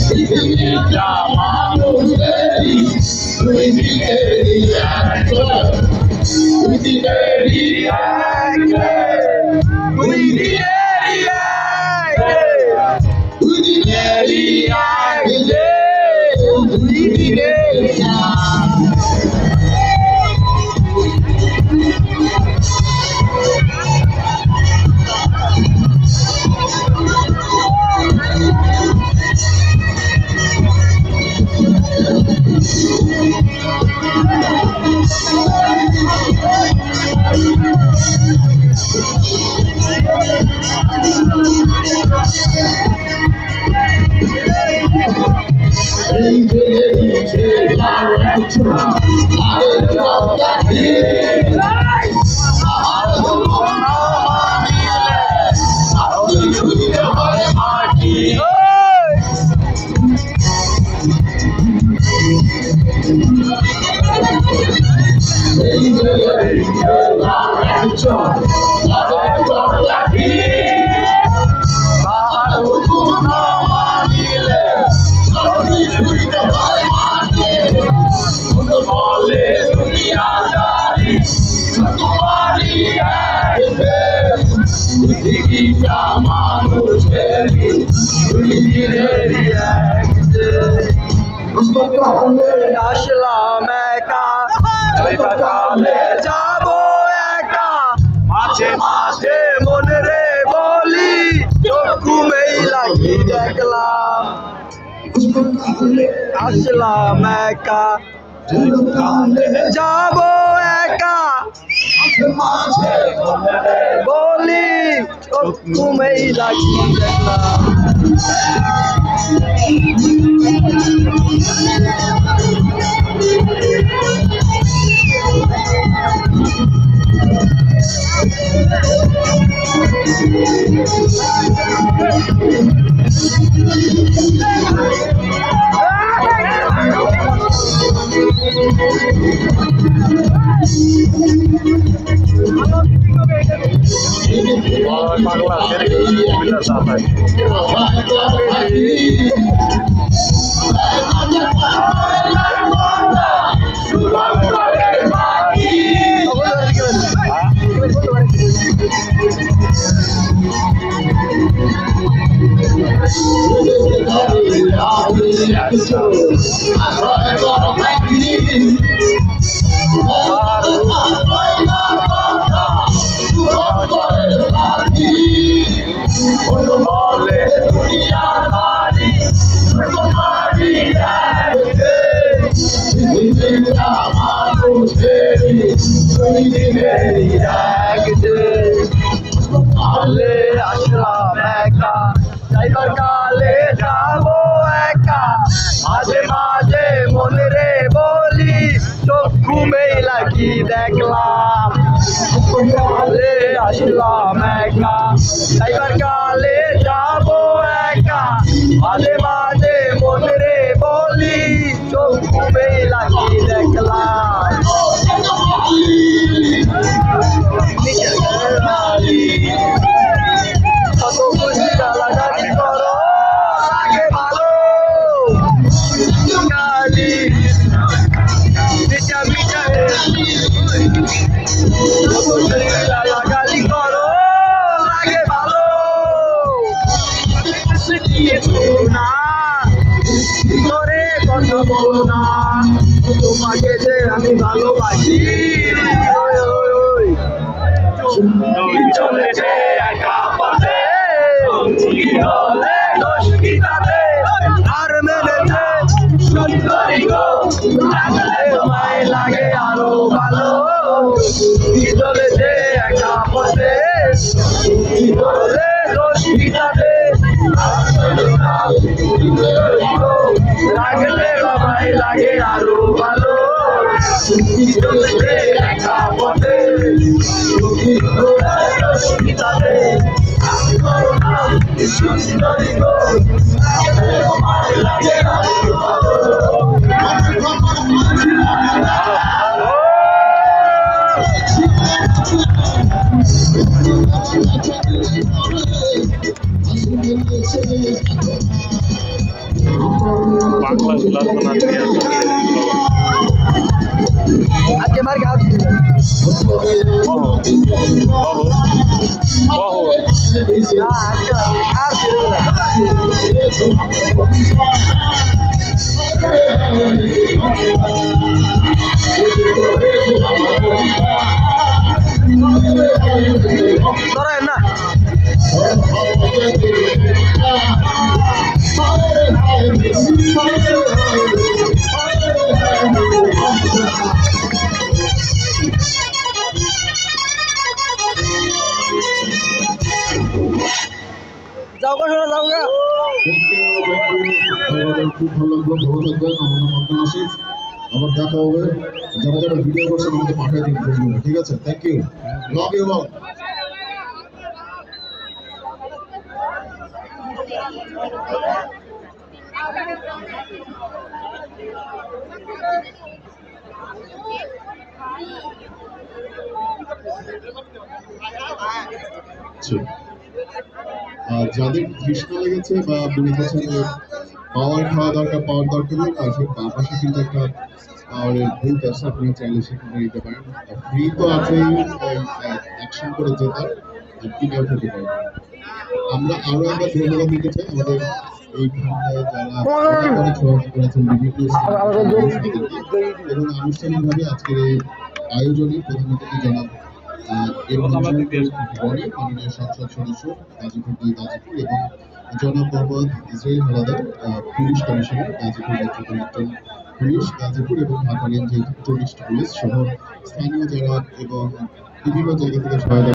পৃথিবীটা মানুষেরই দুই দিকেরই এক দুই দিকেরই এক দুই দিকেরই এক দুই দিকেরই এক দুই দিকেরই এক আসলাম একা যাবো একা মাঝে মাঝে মনে রে বলি ঘুমেই লাগি দেখলাম আসলাম একা যাবো একা বলি ঘুমেই লাগি দেখলাম পাগলা সেরে সাফাই আসলাম একা যাইবার কালে যাবো একা মাঝে মাঝে মনে রে বলি চোখ ঘুমেই লাগি দেখলাম আসলাম একা যাইবার কালে যাবো একা মাঝে মাঝে মনে রে বলি চোখ ঘুমেই লাগি দেখলাম কত খুশি গালাগালি করো লাগে ভালো গালি মিঠা মিঠা গালাগালি করো লাগে ভালো না করে কথা বলো না তোমাকে যে আমি ভালোবাসি চলেছে একা পথে দোষ কি তাতে আর মেনেছে সুন্দরী গো তোমায় লাগে আরো ভালো চলেছে একা পথে দোষ কি তাতে লাগলে বাবাই লাগে আরো ভালো চলেছে একা পথে সুন্দরী গো লাগে Thank you. বাংলা গুলার তো না দিয়ে আজকে মার খাওয়া দিতে আর ধরেন না যাও গা শোনা যাও গা খুব ভালো লাগলো, ভালো থাকবেন। আমার নাম আব্দুল আসিফ। আবার দেখা হবে। যারা যারা ভিডিও করছেন আমাকে পাঠিয়ে দিন ফেসবুকে, ঠিক আছে? Thank you, love you all. যাদের তৃষ্ণা লেগেছে বা মনে করছেন যে পাওয়ার খাওয়া দরকার, পাওয়ার দরকার নেই, আর সেই বাঁ পাশে কিন্তু একটা পাওয়ারের বুথ আছে, আপনারা চাইলে সেখানে নিতে পারেন। ফ্রি তো আছেই, অ্যাকশন করে জেতার, আর কিনেও খেতে পারেন। আমরা আরো একবার ধন্যবাদ দিতে চাই আমাদের এইখানটায় যারা অনেক সহায়তা করেছেন বিভিন্ন এবং আনুষ্ঠানিকভাবে আজকের এই আয়োজনে প্রধান অতিথি জনাব মাননীয় সংসদ সদস্য গাজীপুর 2 গাজীপুর এবং জনাব Mohammad Israil Haladar, police commissioner Gazipur metropolitan police Gazipur এবং ঢাকা রেঞ্জের টুরিস্ট পুলিশ সহ স্থানীয় যারা এবং বিভিন্ন জায়গা থেকে সহায়তা